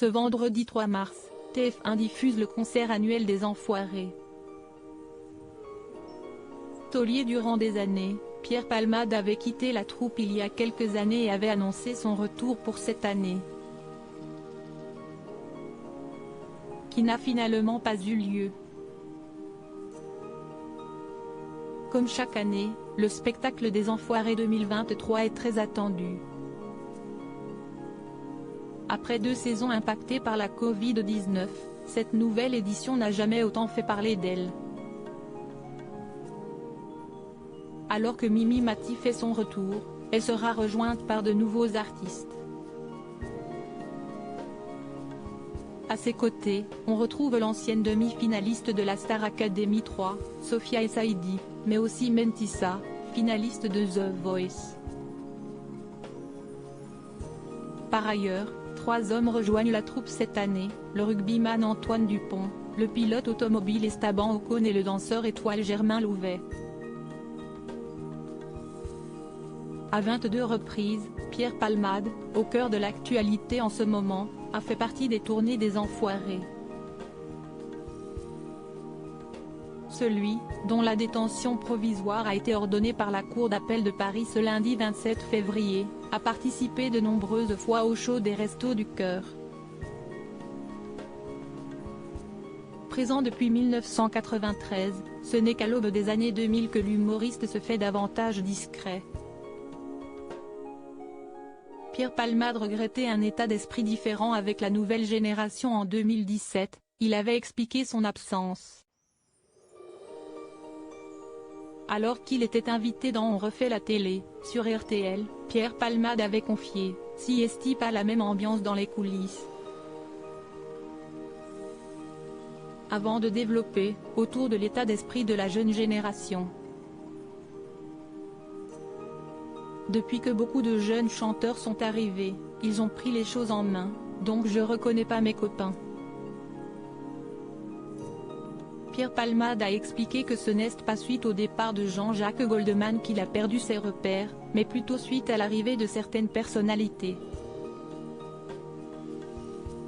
Ce vendredi 3 mars, TF1 diffuse le concert annuel des Enfoirés. Taulier durant des années, Pierre Palmade avait quitté la troupe il y a quelques années et avait annoncé son retour pour cette année, qui n'a finalement pas eu lieu. Comme chaque année, le spectacle des Enfoirés 2023 est très attendu. Après 2 saisons impactées par la Covid-19, cette nouvelle édition n'a jamais autant fait parler d'elle. Alors que Mimi Mati fait son retour, elle sera rejointe par de nouveaux artistes. À ses côtés, on retrouve l'ancienne demi-finaliste de la Star Academy 3, Sophia Essaidi, mais aussi Mentissa, finaliste de The Voice. Par ailleurs, 3 hommes rejoignent la troupe cette année, le rugbyman Antoine Dupont, le pilote automobile Esteban Ocon et le danseur étoile Germain Louvet. À 22 reprises, Pierre Palmade, au cœur de l'actualité en ce moment, a fait partie des tournées des Enfoirés. Celui, dont la détention provisoire a été ordonnée par la Cour d'appel de Paris ce lundi 27 février, a participé de nombreuses fois au show des Restos du Cœur. Présent depuis 1993, ce n'est qu'à l'aube des années 2000 que l'humoriste se fait davantage discret. Pierre Palmade regrettait un état d'esprit différent avec la nouvelle génération en 2017, il avait expliqué son absence. Alors qu'il était invité dans On refait la télé, sur RTL, Pierre Palmade avait confié « Si est-il pas la même ambiance dans les coulisses ?» avant de développer, autour de l'état d'esprit de la jeune génération. Depuis que beaucoup de jeunes chanteurs sont arrivés, ils ont pris les choses en main, donc je reconnais pas mes copains. Pierre Palmade a expliqué que ce n'est pas suite au départ de Jean-Jacques Goldman qu'il a perdu ses repères, mais plutôt suite à l'arrivée de certaines personnalités.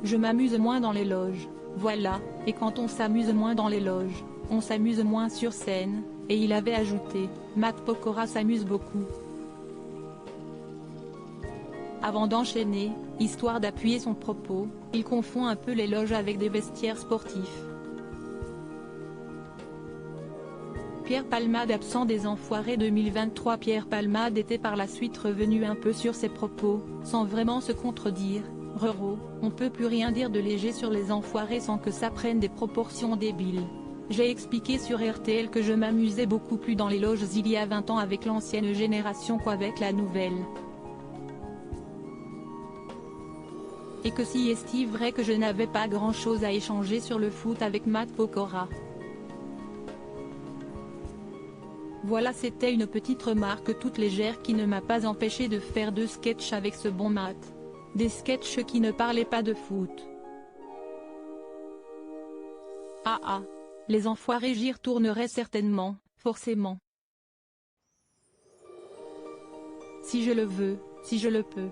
Je m'amuse moins dans les loges, voilà, et quand on s'amuse moins dans les loges, on s'amuse moins sur scène, et il avait ajouté, Matt Pokora s'amuse beaucoup. Avant d'enchaîner, histoire d'appuyer son propos, il confond un peu les loges avec des vestiaires sportifs. Pierre Palmade absent des Enfoirés 2023. Pierre Palmade était par la suite revenu un peu sur ses propos, sans vraiment se contredire. Rero, on peut plus rien dire de léger sur les Enfoirés sans que ça prenne des proportions débiles. J'ai expliqué sur RTL que je m'amusais beaucoup plus dans les loges il y a 20 ans avec l'ancienne génération qu'avec la nouvelle. Et que si est-il vrai que je n'avais pas grand-chose à échanger sur le foot avec Matt Pokora. Voilà, c'était une petite remarque toute légère qui ne m'a pas empêché de faire 2 sketchs avec ce bon Matt. Des sketchs qui ne parlaient pas de foot. Les Enfoirés, j'y retournerai certainement, forcément. Si je le veux, si je le peux.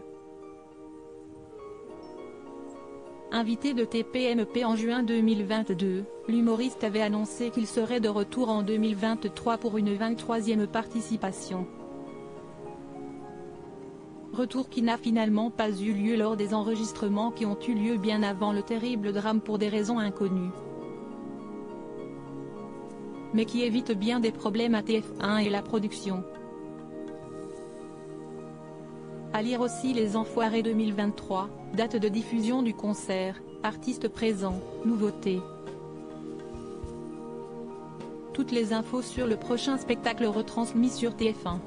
Invité de TPMP en juin 2022, l'humoriste avait annoncé qu'il serait de retour en 2023 pour une 23e participation. Retour qui n'a finalement pas eu lieu lors des enregistrements qui ont eu lieu bien avant le terrible drame pour des raisons inconnues. Mais qui évite bien des problèmes à TF1 et la production. À lire aussi les Enfoirés 2023, date de diffusion du concert, artistes présents, nouveautés. Toutes les infos sur le prochain spectacle retransmis sur TF1.